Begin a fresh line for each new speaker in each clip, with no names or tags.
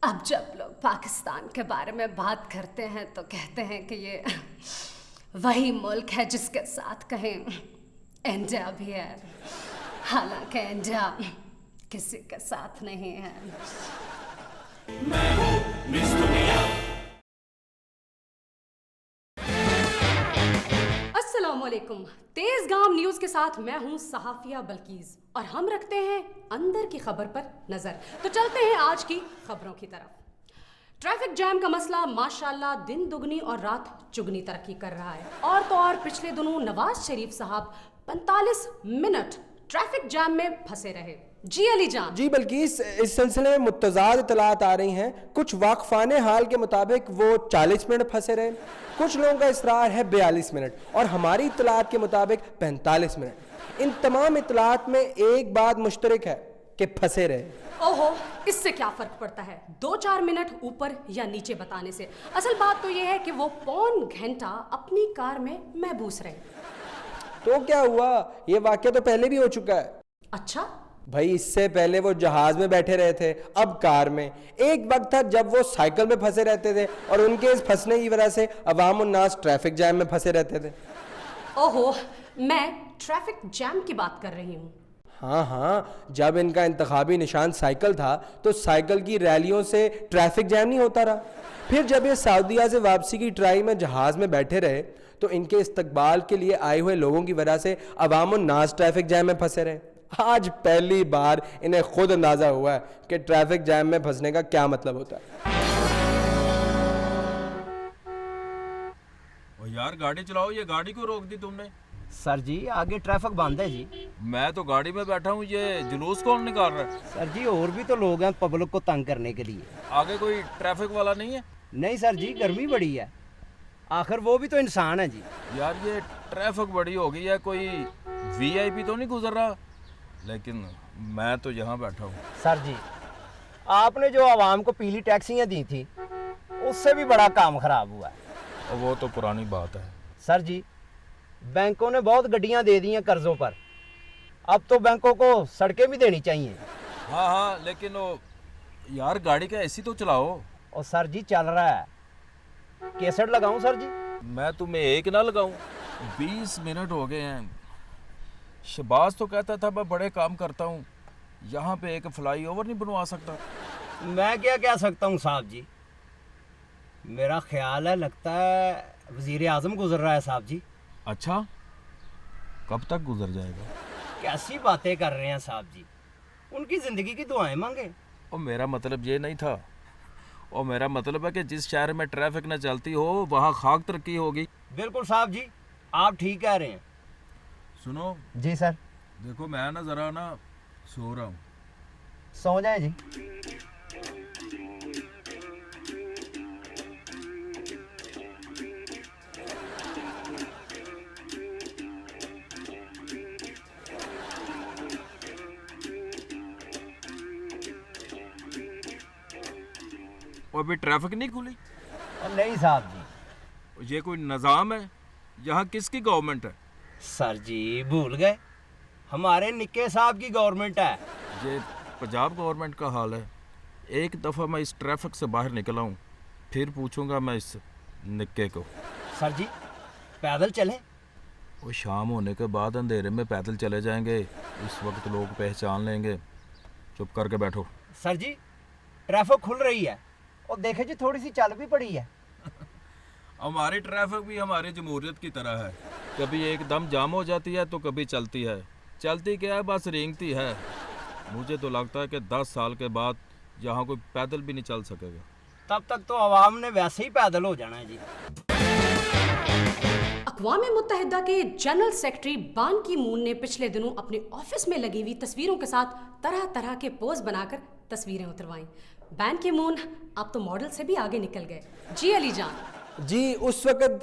अब जब लोग पाकिस्तान के बारे में बात करते हैं तो कहते हैं कि ये वही मुल्क है जिसके साथ कहीं इंडिया भी है, हालांकि इंडिया किसी के साथ नहीं है। अस्सलामुअलैकुम। तेज गाम न्यूज के साथ मैं हूं सहाफिया बल्कीज और हम रखते हैं अंदर की खबर पर नजर। तो चलते हैं आज की खबरों की तरफ। ट्रैफिक जैम का मसला माशाल्लाह दिन दुगनी और रात चुगनी तरक्की कर रहा है। और तो और पिछले दिनों नवाज शरीफ साहब 45 मिनट ट्रैफिक जैम में फंसे रहे। जी अली जान।
जी बल्कि इस सिलसिले में मुतज़ाद इतलात आ रही हैं। कुछ वाकफाने हाल के मुताबिक वो 40 मिनट फंसे रहे, कुछ लोगों का इसरार है 42 मिनट और हमारी इतलात के मुताबिक 45 मिनट। इन तमाम इतलात में एक बात मुश्तरक है कि फंसे रहे।
ओहो, इससे क्या फर्क पड़ता है 2-4 मिनट ऊपर या नीचे बताने से। असल बात तो यह है कि वो पौन घंटा अपनी कार में महबूस रहे।
तो क्या हुआ, ये वाकया तो पहले भी हो चुका है।
अच्छा
भाई, इससे पहले वो जहाज में बैठे रहे थे, अब कार में। एक वक्त था जब वो साइकिल में फंसे रहते थे और उनके इस फंसने की वजह से अवाम उन्नास ट्रैफिक जैम में फंसे रहते थे।
ओहो, मैं ट्रैफिक जैम की बात कर रही हूँ।
हाँ, जब इनका इंतखाबी निशान साइकिल था तो साइकिल की रैलियों से ट्रैफिक जैम नहीं होता रहा। फिर जब ये सऊदीया से वापसी की ट्राई में जहाज में बैठे रहे तो इनके इस्तकबाल के लिए आए हुए लोगों की वजह से अवाम उन्नास ट्रैफिक जैम में फंसे रहे। आज पहली बार इन्हें खुद अंदाजा हुआ है कि ट्रैफिक जैम में फंसने का क्या मतलब होता है।
ओ यार, गाड़ी चलाओ। ये गाड़ी क्यों रोक दी तुमने?
सर जी, आगे ट्रैफिक बंद है जी।
मैं तो गाड़ी में बैठा हूँ, ये जुलूस कौन निकाल रहा है?
सर जी, और भी तो लोग हैं पब्लिक को तंग करने के लिए।
आगे कोई ट्रैफिक वाला नहीं है?
नहीं सर जी, गर्मी बड़ी है, आखिर वो भी तो इंसान है जी।
यार, ये ट्रैफिक बड़ी हो गई है, कोई वीआईपी तो नहीं गुजर रहा? लेकिन मैं तो यहाँ बैठा हूँ।
सर जी, आपने जो आवाम को पीली टैक्सियाँ दी थी उससे भी बड़ा काम खराब हुआ है।
और वो तो पुरानी बात है।
सर जी, बैंकों ने बहुत गड्डियाँ दे दी हैं कर्जों पर, अब तो बैंकों को सड़कें भी देनी चाहिए।
हाँ, लेकिन वो यार, गाड़ी का एसी तो चलाओ।
और सर जी, चल रहा है। कैसेट लगाऊं सर जी?
मैं तुम्हें एक ना लगाऊं? 20 मिनट हो गए हैं। शहबाज तो कहता था मैं बड़े काम करता हूँ, यहाँ पे एक फ्लाई ओवर नहीं बनवा सकता।
मैं क्या कह सकता हूँ साहब जी, मेरा ख्याल है लगता है वजीर आजम गुजर रहा है साहब जी।
अच्छा, कब तक गुजर जाएगा?
कैसी बातें कर रहे हैं साहब जी, उनकी जिंदगी की दुआएं मांगे।
और मेरा मतलब ये नहीं था, और मेरा मतलब है कि जिस शहर में ट्रैफिक न चलती हो वहाँ खाक तरक्की होगी।
बिल्कुल साहब जी, आप ठीक कह रहे हैं।
सुनो
जी सर।
देखो, मैं ना ज़रा ना सो रहा हूँ।
सो जाए जी।
और अभी ट्रैफिक नहीं खुली?
और नहीं साहब जी।
ये कोई निज़ाम है? यहाँ किसकी गवर्नमेंट है?
सर जी भूल गए, हमारे निक्के साहब की गवर्नमेंट है।
ये पंजाब गवर्नमेंट का हाल है। एक दफ़ा मैं इस ट्रैफिक से बाहर निकला हूँ, फिर पूछूंगा मैं इस निक्के को।
सर जी, पैदल चलें?
वो शाम होने के बाद अंधेरे में पैदल चले जाएंगे, इस वक्त लोग पहचान लेंगे। चुप करके बैठो।
सर जी, ट्रैफिक खुल रही है और देखे जी थोड़ी सी चल भी पड़ी है।
हमारी ट्रैफिक भी हमारी जमहूरियत की तरह है, कभी एकदम जाम हो जाती है तो कभी चलती है। चलती क्या है, बस रेंगती है। मुझे तो लगता है कि 10 साल के बाद यहाँ कोई पैदल भी नहीं चल सकेगा।
तब तक तो आवाम ने वैसे ही पैदल हो जाना है जी।
अक़वाम मुत्तहिदा के जनरल सेक्रेटरी बान की मून ने पिछले दिनों अपने ऑफिस में लगी हुई तस्वीरों के साथ तरह तरह के पोज बनाकर तस्वीरें उतरवाईं। बैन की मून आप तो मॉडल से भी आगे निकल गए। जी अली जान।
जी, उस वक्त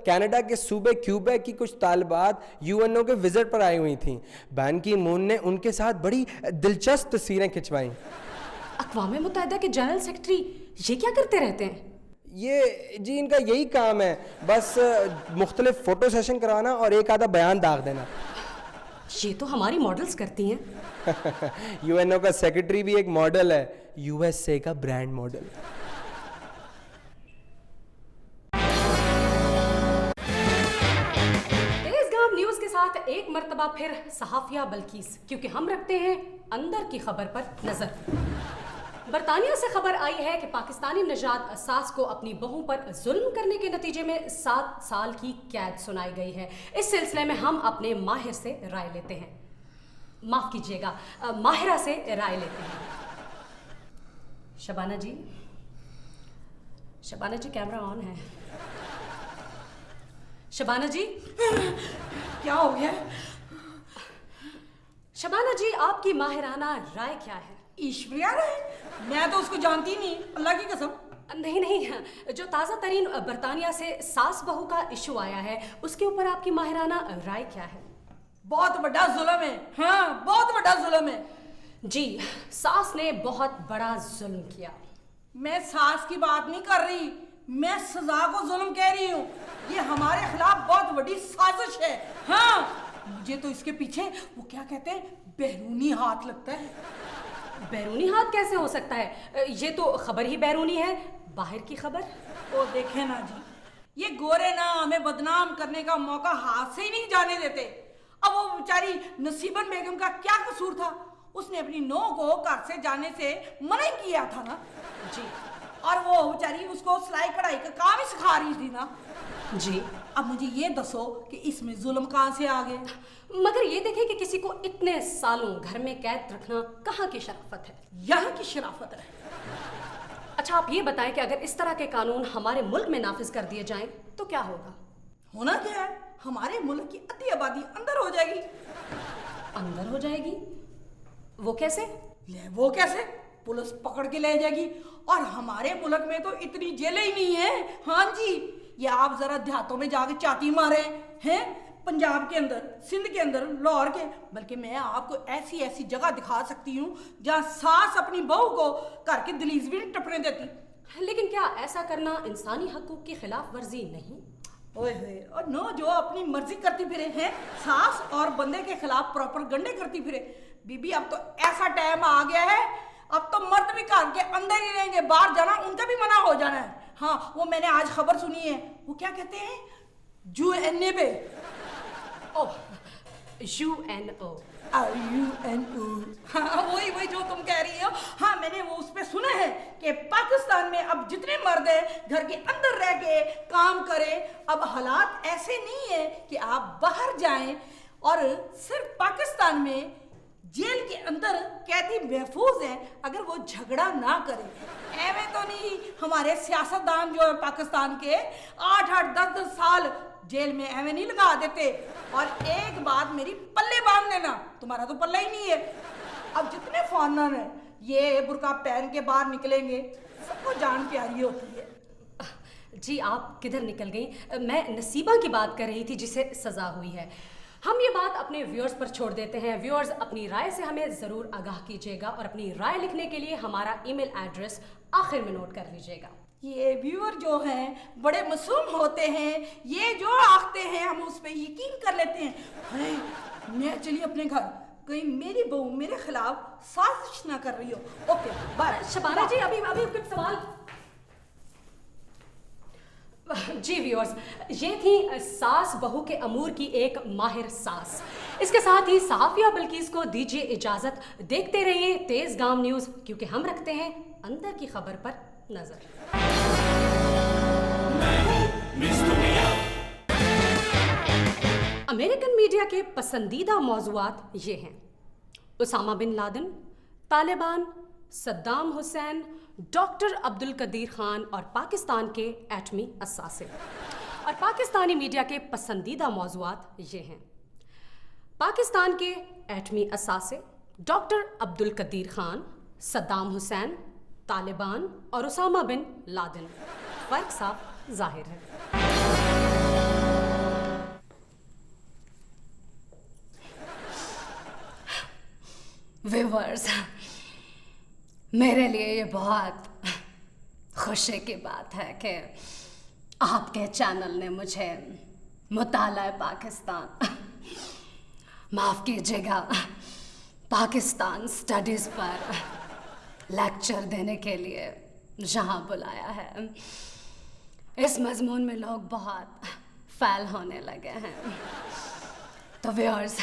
कनाडा के सूबे क्यूबेक की कुछ तालिबात यूएनओ के विजिट पर आई हुई थीं। बैन की मून ने उनके साथ बड़ी दिलचस्प तस्वीरें खिंचवाईं।
अक़वाम मुत्तहिदा के जनरल सेक्रेटरी ये क्या करते रहते हैं?
ये जी इनका यही काम है, बस मुख्तलिफ फ़ोटो सेशन कराना और एक आधा बयान दाग देना।
ये तो हमारी मॉडल्स करती हैं।
यूएनओ का सेक्रेटरी भी एक मॉडल है, यूएसए का ब्रांड मॉडल।
तेज़गाम न्यूज़ के साथ एक मर्तबा फिर सहाफिया बल्कीस, क्योंकि हम रखते हैं अंदर की खबर पर नजर। बरतानिया से खबर आई है कि पाकिस्तानी नजात सास को अपनी बहू पर जुल्म करने के नतीजे में 7 साल की कैद सुनाई गई है। इस सिलसिले में हम अपने माहिर से राय लेते हैं, माफ कीजिएगा माहिरा से राय लेते हैं। शबाना जी, शबाना जी कैमरा ऑन है। शबाना जी
क्या हो गया?
शबाना जी, आपकी माहिराना राय क्या है?
ईश्वरिया राय? मैं तो उसको जानती नहीं, अल्लाह की कसम।
नहीं नहीं, जो ताज़ा तरीन बरतानिया से सास बहू का इशू आया है उसके ऊपर आपकी माहिराना राय क्या है?
बहुत बड़ा जुल्म है। हाँ, बहुत बड़ा जुल्म है।
जी, सास ने बहुत बड़ा जुल्म किया।
मैं सास की बात नहीं कर रही, मैं सजा को जुल्म कह रही हूँ। ये हमारे खिलाफ बहुत बड़ी साजिश है। हाँ, मुझे तो इसके पीछे वो क्या कहते हैं, बैरूनी हाथ लगता है।
बैरूनी हाथ कैसे हो सकता है? ये तो खबर ही बैरूनी है, बाहर की खबर।
ओ देखे ना जी, ये गोरे ना हमें बदनाम करने का मौका हाथ से ही नहीं जाने देते। अब वो बेचारी नसीबन बेगम का क्या कसूर था? उसने अपनी नौं को घर से जाने से मना ही किया था ना
जी।
और वो बेचारी उसको सिलाई कढ़ाई का काम ही सिखा रही थी ना
जी।
अब मुझे ये दसो कि इसमें जुल्म कहाँ से आ गए?
मगर ये देखें कि किसी को इतने सालों घर में कैद रखना कहाँ की शराफत है?
यहाँ की शराफत है।
अच्छा, आप ये बताएं कि अगर इस तरह के कानून हमारे मुल्क में नाफिज कर दिए जाएं तो क्या होगा?
होना क्या है, हमारे मुल्क की आधी आबादी अंदर हो जाएगी।
अंदर हो जाएगी? वो कैसे?
ले वो कैसे? पुलिस पकड़ के ले जाएगी। और हमारे मुल्क में तो इतनी जेलें ही नहीं है। हाँ जी, ये आप जरा देहातों में जाके चाटी मारे हैं, पंजाब के अंदर, सिंध के अंदर, लाहौर के, बल्कि मैं आपको ऐसी ऐसी जगह दिखा सकती हूँ जहाँ सास अपनी बहू को घर के दहलीज भी नहीं टपने देती।
लेकिन क्या ऐसा करना इंसानी हकूक की खिलाफ वर्जी नहीं?
ओए होए, और नो जो अपनी मर्जी करती फिरे हैं, सास और बंदे के खिलाफ प्रॉपर गंडे करती फिरे। बीबी, अब तो ऐसा टाइम आ गया है, अब तो मर्द भी घर के अंदर ही रहेंगे, बाहर जाना उनका भी मना हो जाना है। हाँ, वो मैंने आज खबर सुनी है, वो क्या कहते हैं, यूएनए पे।
ओह, UNO।
UNO, हाँ वही वही जो तुम कह रही हो। हाँ, मैंने वो उस पे सुना है कि पाकिस्तान में अब जितने मर्द हैं घर के अंदर रह के काम करें। अब हालात ऐसे नहीं है कि आप बाहर जाएं, और सिर्फ पाकिस्तान में जेल के अंदर कैदी महफूज है अगर वो झगड़ा ना करे। एवं तो नहीं, हमारे सियासतदान जो है पाकिस्तान के 8-8, 10-10 साल जेल में एवं नहीं लगा देते। और एक बात मेरी पल्ले बांध लेना, तुम्हारा तो पल्ला ही नहीं है। अब जितने फॉरनर हैं ये बुर्का पहन के बाहर निकलेंगे, सबको जान प्यारी होती है।
जी, आप किधर निकल गई? मैं नसीबा की बात कर रही थी जिसे सजा हुई है। हम ये बात अपने व्यूअर्स पर छोड़ देते हैं। व्यूअर्स, अपनी राय से हमें ज़रूर आगाह कीजिएगा और अपनी राय लिखने के लिए हमारा ईमेल एड्रेस आखिर में नोट कर लीजिएगा।
ये व्यूअर जो हैं बड़े मासूम होते हैं, ये जो आखते हैं हम उस पर यकीन कर लेते हैं। अरे मैं चलिए अपने घर, कहीं मेरी बहू मेरे खिलाफ साजिश ना कर रही हो। Okay bye.
शबाना जी, अभी कुछ सवाल। जी व्यूअर्स, ये थी सास बहू के अमूर की एक माहिर सास। इसके साथ ही सहाफिया बल्कीस को दीजिए इजाजत। देखते रहिए तेज़गाम न्यूज़, क्योंकि हम रखते हैं अंदर की खबर पर नजर। अमेरिकन मीडिया के पसंदीदा मौज़ूआत ये हैं: Osama bin Laden, Taliban, Saddam Hussein, doctor Abdul Qadeer Khan और पाकिस्तान के एटमी असासे। और पाकिस्तानी मीडिया के पसंदीदा मौज़ूआत ये हैं: पाकिस्तान के एटमी असासे, डॉक्टर अब्दुल कदीर खान, सद्दाम हुसैन, तालिबान और उसामा बिन लादेन। फ़र्क साफ जाहिर है। व्यूअर्स, मेरे लिए ये बहुत खुशी की बात है कि आपके चैनल ने मुझे मुताला पाकिस्तान माफ कीजिएगा, पाकिस्तान स्टडीज पर लेक्चर देने के लिए जहां बुलाया है, इस मजमून में लोग बहुत फैल होने लगे हैं। तो व्यूअर्स,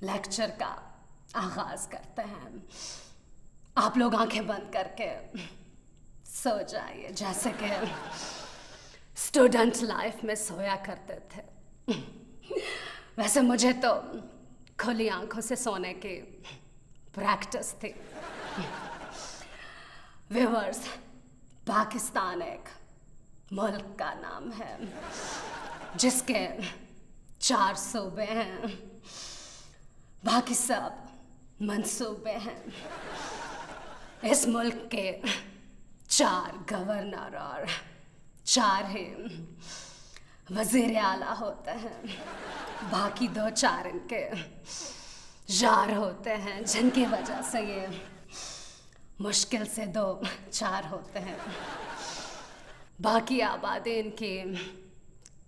लेक्चर का आगाज करते हैं। आप लोग आंखें बंद करके सो जाइए, जैसे कि स्टूडेंट लाइफ में सोया करते थे। वैसे मुझे तो खुली आंखों से सोने की प्रैक्टिस थी। व्यूअर्स, पाकिस्तान एक मुल्क का नाम है जिसके 4 सूबे हैं, बाकी सब मंसूबे हैं। इस मुल्क के 4 गवर्नर और 4 ही वजीर आला होते हैं, बाकी 2-4 इनके जार होते हैं, जिनकी वजह से ये मुश्किल से 2-4 होते हैं। बाकी आबादी इनकी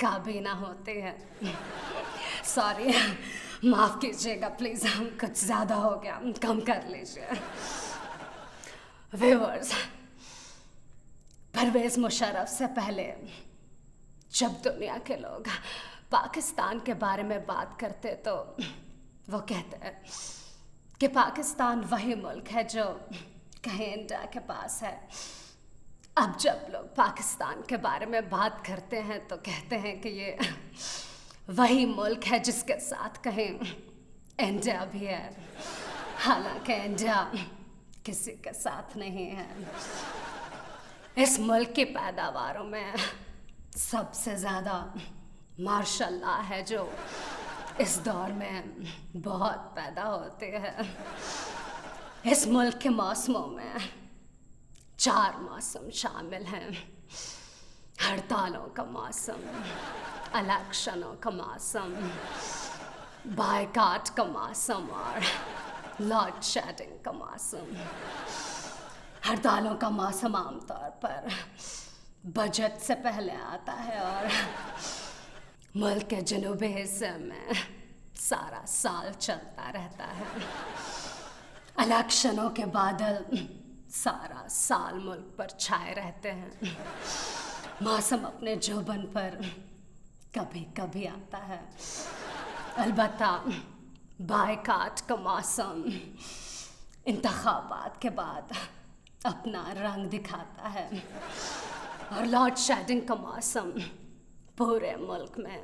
काबीना होती है। सॉरी, माफ कीजिएगा प्लीज, हम कुछ ज्यादा हो गया, कम कर लीजिए। व्यूअर्स, परवेज मुशर्रफ से पहले जब दुनिया के लोग पाकिस्तान के बारे में बात करते तो वो कहते हैं कि पाकिस्तान वही मुल्क है जो कहीं इंडिया के पास है। अब जब लोग पाकिस्तान के बारे में बात करते हैं तो कहते हैं कि ये वही मुल्क है जिसके साथ कहीं इंडिया भी है, हालांकि इंडिया किसी के साथ नहीं है। इस मुल्क की पैदावारों में सबसे ज़्यादा माशाल्लाह है जो इस दौर में बहुत पैदा होते हैं। इस मुल्क के मौसमों में 4 मौसम शामिल हैं: हड़तालों का मौसम, इलेक्शनों का मौसम, बायकाट का मौसम और लॉर्ड शेडिंग का मौसम। हड़तालों का मौसम आमतौर पर बजट से पहले आता है और मुल्क के जनूबी हिस्से में सारा साल चलता रहता है। इलेक्शनों के बादल सारा साल मुल्क पर छाए रहते हैं। मौसम अपने जोबन पर कभी कभी आता है, अलबत्ता बायकाट का मौसम इंतखाबात के बाद अपना रंग दिखाता है और लॉर्ड शेडिंग का मौसम पूरे मुल्क में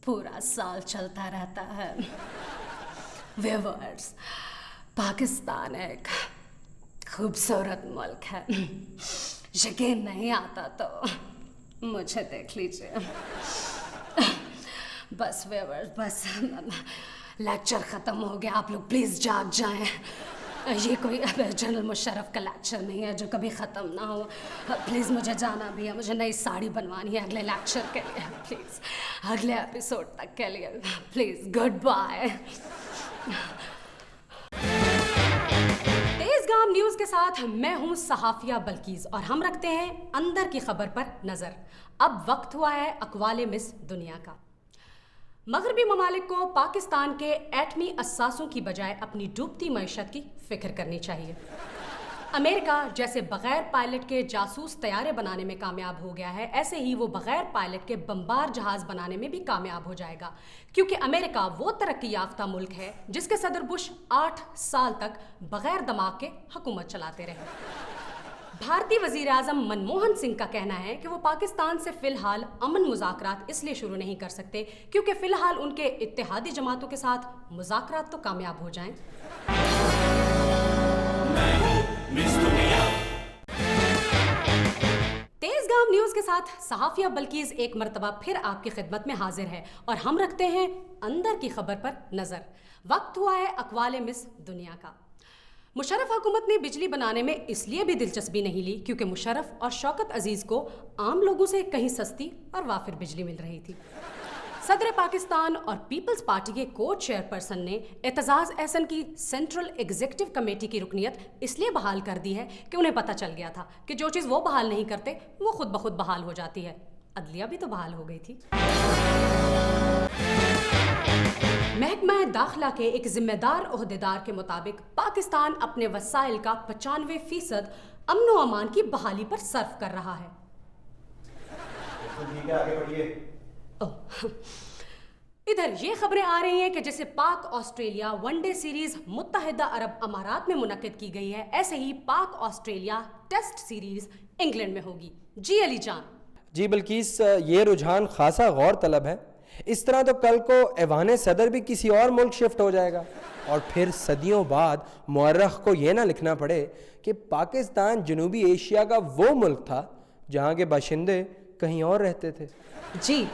पूरा साल चलता रहता है। व्यूअर्स, पाकिस्तान एक खूबसूरत मुल्क है। यकीन नहीं आता तो मुझे देख लीजिए। बस व्यूअर्स, बस लेक्चर ख़त्म हो गया, आप लोग प्लीज़ जाग जाएं। ये कोई जनरल मुशर्रफ का लेक्चर नहीं है जो कभी ख़त्म ना हो। प्लीज़ मुझे जाना भी है, मुझे नई साड़ी बनवानी है अगले लेक्चर के लिए। प्लीज़ अगले एपिसोड तक के लिए please goodbye. Tezgam news के साथ मैं हूँ सहाफ़िया बल्कीज़ और हम रखते हैं अंदर की खबर पर नज़र। अब वक्त हुआ है अक़वाले मिस दुनिया का। मगरबी ममालिक को पाकिस्तान के एटमी असासों की बजाय अपनी डूबती मईशत की फिक्र करनी चाहिए। अमेरिका जैसे बगैर पायलट के जासूस तैयारे बनाने में कामयाब हो गया है, ऐसे ही वो बगैर पायलट के बमबार जहाज बनाने में भी कामयाब हो जाएगा, क्योंकि अमेरिका वो तरक्की याफ्ता मुल्क है जिसके सदर बुश 8 साल तक बगैर दमाग के हुकूमत चलाते रहे। भारतीय वजीर आज़म मनमोहन सिंह का कहना है कि वो पाकिस्तान से फिलहाल अमन मुज़ाकरात इसलिए शुरू नहीं कर सकते क्योंकि फिलहाल उनके इत्तेहादी जमातों के साथ मुज़ाकरात तो कामयाब हो जाएं। तेज़गाम न्यूज़ के साथ सहाफ़िया बल्कीज़ एक मरतबा फिर आपकी खिदमत में हाजिर है और हम रखते हैं अंदर की खबर पर नज़र। वक्त हुआ है अक़वाले मिस दुनिया का। मुशर्रफ हुकूमत ने बिजली बनाने में इसलिए भी दिलचस्पी नहीं ली क्योंकि मुशर्रफ और शौकत अजीज़ को आम लोगों से कहीं सस्ती और वाफिर बिजली मिल रही थी। सदर पाकिस्तान और पीपल्स पार्टी के को चेयरपर्सन ने एतजाज़ एहसन की सेंट्रल एग्जीक्यूटिव कमेटी की रुकनियत इसलिए बहाल कर दी है कि उन्हें पता चल गया था कि जो चीज़ वो बहाल नहीं करते वो खुद ब खुद बहाल हो जाती है। अदलिया भी तो बहाल हो गई थी। महकमा दाखिला के एक जिम्मेदार ओहदेदार के मुताबिक पाकिस्तान अपने वसाइल का 95% अमन व अमान की बहाली पर सर्फ कर रहा है। ओह, इधर ये खबरें आ रही हैं कि जैसे पाक ऑस्ट्रेलिया वनडे सीरीज मुत्तहिदा अरब अमारात में मुनक्किद की गई है, ऐसे ही पाक ऑस्ट्रेलिया टेस्ट सीरीज इंग्लैंड में होगी। जी अली जान।
जी बल्किस, ये रुझान खासा गौर तलब है। इस तरह तो कल को ऐवान सदर भी किसी और मुल्क शिफ्ट हो जाएगा और फिर सदियों बाद मुअर्रख को ये ना लिखना पड़े कि पाकिस्तान जनूबी एशिया का वो मुल्क था जहाँ के बाशिंदे कहीं और रहते थे।
जी